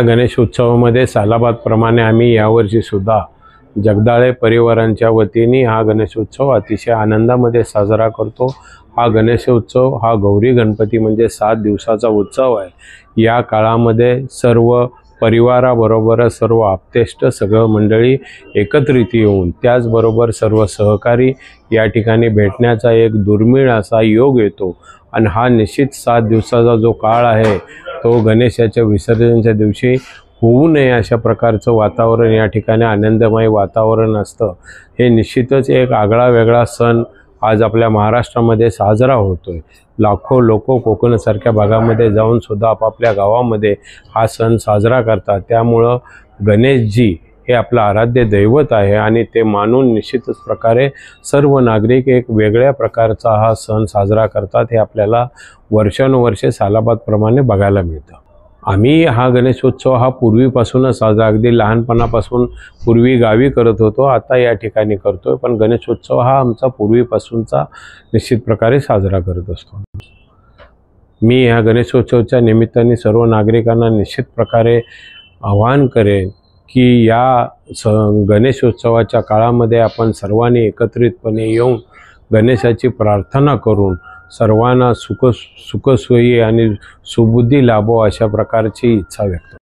गणेशोत्सवामध्ये सालाबादप्रमाणे आम्ही यावर्षी सुद्धा जगदाळे परिवारांच्या वतीने हा गणेशोत्सव अतिशय आनंदामध्ये साजरा करतो। हा गणेशोत्सव हा गौरी गणपती म्हणजे 7 दिवसाचा उत्सव आहे। या काळामध्ये सर्व परिवाराबरोबर सर्व आप्तेष्ट सगळं मंडळी एकत्रित येऊन त्याचबरोबर सर्व सहकारी या ठिकाणी भेटण्याचा एक दुर्मिळ असा योग येतो आणि हा निश्चित 7 दिवसाचा जो काळ आहे तो गणेशाच्या विसर्जनाच्या दिवशी होऊ नये अशा प्रकारचं वातावरण या ठिकाणी आनंदमय वातावरण असतं। हे निश्चितच एक आगळा वेगळा सण आज आपल्या महाराष्ट्रामध्ये साजरा होतोय। लाखो लोक कोकणसारख्या भागामध्ये जाऊन सुद्धा आपापल्या गावामध्ये हा सण साजरा करतात। त्यामुळं गणेशजी हे आपलं आराध्य दैवत आहे आणि ते मानून निश्चितच प्रकारे सर्व नागरिक एक वेगळ्या प्रकारचा हा सण साजरा करतात। हे आपल्याला वर्षानुवर्षे सालाबादप्रमाणे बघायला मिळतं। आम्ही हा गणेशोत्सव हा पूर्वीपासूनच साजरा अगदी लहानपणापासून पूर्वी गावी करत होतो, आता या ठिकाणी करतोय, पण गणेशोत्सव हा आमचा पूर्वीपासूनचा निश्चित प्रकारे साजरा करत असतो। मी ह्या गणेशोत्सवाच्या निमित्ताने सर्व नागरिकांना निश्चित प्रकारे आवाहन करेन की या गणेशोत्सवाच्या काळामध्ये आपण सर्वांनी एकत्रितपणे येऊन गणेशाची प्रार्थना करून सर्वांना सुखसोयी आणि सुबुद्धी लाभो अशा प्रकारची इच्छा व्यक्त